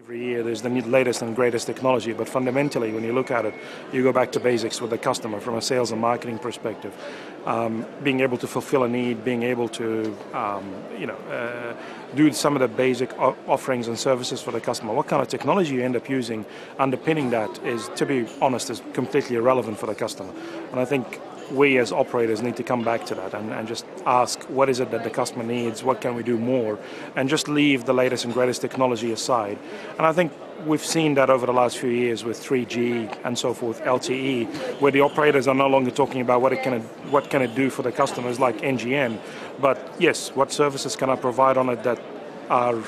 Every year there's the latest and greatest technology, but fundamentally when you look at it, you go back to basics with the customer from a sales and marketing perspective. Being able to fulfill a need, being able to do some of the basic offerings and services for the customer. What kind of technology you end up using underpinning that is, to be honest, is completely irrelevant for the customer. And I think we as operators need to come back to that and just ask what is it that the customer needs, what can we do more, and just leave the latest and greatest technology aside. And I think we've seen that over the last few years with 3G and so forth, LTE, where the operators are no longer talking about what can it do for the customers like NGN, but yes, what services can I provide on it that are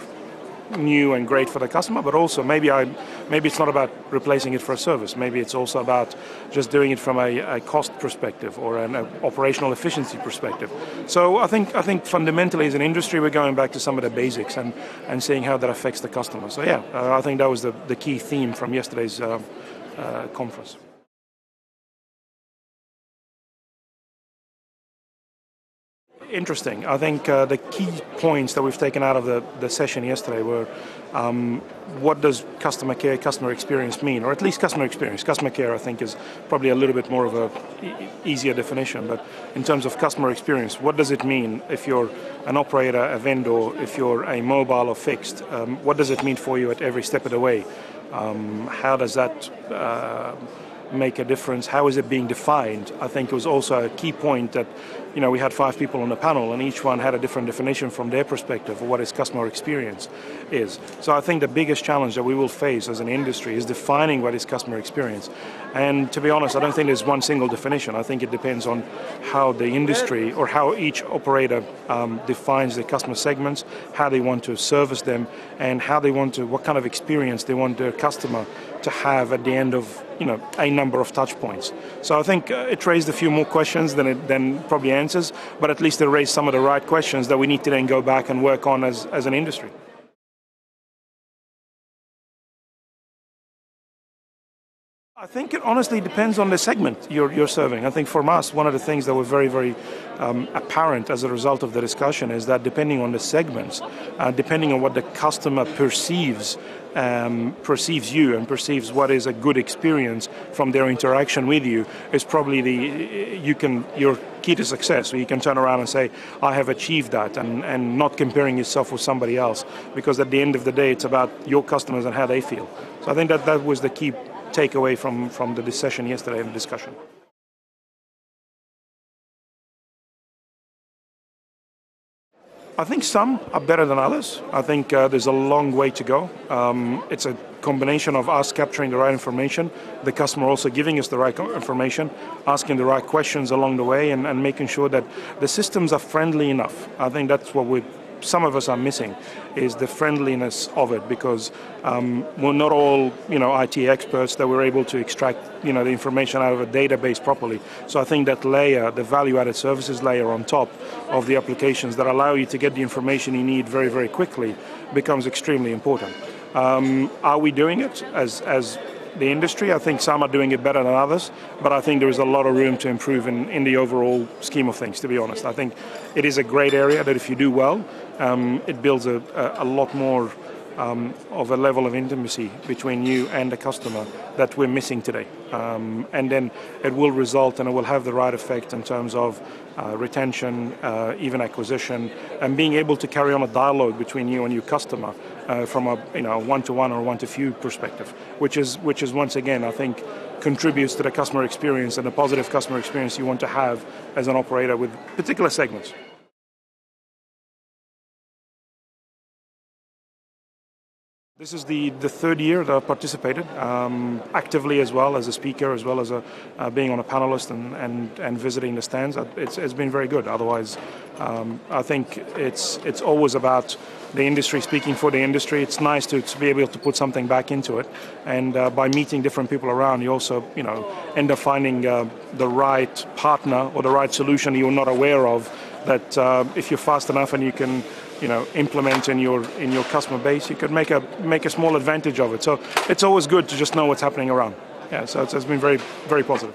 new and great for the customer, but also maybe it's not about replacing it for a service. Maybe it's also about just doing it from a cost perspective or an operational efficiency perspective. So I think fundamentally as an industry we're going back to some of the basics and seeing how that affects the customer. So yeah, I think that was the key theme from yesterday's conference. Interesting. I think the key points that we've taken out of the session yesterday were what does customer care, customer experience mean, or at least customer experience. Customer care, I think, is probably a little bit more of a easier definition, but in terms of customer experience, what does it mean if you're an operator, a vendor, if you're a mobile or fixed? What does it mean for you at every step of the way? How does that make a difference? How is it being defined? I think it was also a key point that we had 5 people on the panel and each one had a different definition from their perspective of what his customer experience is. So I think the biggest challenge that we will face as an industry is defining what is customer experience. And to be honest, I don't think there's one single definition. I think it depends on how the industry or how each operator defines their customer segments, how they want to service them, and what kind of experience they want their customer to have at the end of a number of touch points. So I think it raised a few more questions than probably answers, but at least it raised some of the right questions that we need to then go back and work on as an industry. I think it honestly depends on the segment you're serving. I think for us, one of the things that were very, very apparent as a result of the discussion is that depending on the segments, depending on what the customer perceives you and perceives what is a good experience from their interaction with you, is probably your key to success. So you can turn around and say, I have achieved that, and not comparing yourself with somebody else, because at the end of the day, it's about your customers and how they feel. So I think that was the key takeaway from the session yesterday in the discussion. I think some are better than others. I think there's a long way to go. It's a combination of us capturing the right information, the customer also giving us the right information, asking the right questions along the way, and making sure that the systems are friendly enough. I think that's what some of us are missing, is the friendliness of it, because we're not all IT experts that we're able to extract the information out of a database properly. So I think that layer, the value-added services layer on top of the applications that allow you to get the information you need very, very quickly becomes extremely important. Are we doing it as the industry? I think some are doing it better than others, but I think there is a lot of room to improve in the overall scheme of things, to be honest. I think it is a great area that if you do well, it builds a lot more of a level of intimacy between you and the customer that we're missing today. And then it will result and it will have the right effect in terms of retention, even acquisition, and being able to carry on a dialogue between you and your customer from a one-to-one or one-to-few perspective, which is once again, I think, contributes to the customer experience and the positive customer experience you want to have as an operator with particular segments. This is the third year that I've participated actively, as well as a speaker, as well as being on a panelist and visiting the stands. It's been very good. Otherwise, I think it's always about the industry speaking for the industry. It's nice to be able to put something back into it, and by meeting different people around, you also end up finding the right partner or the right solution you're not aware of. That if you're fast enough and you can implement in your customer base, you could make a small advantage of it. So it's always good to just know what's happening around. Yeah, so it's been very, very positive.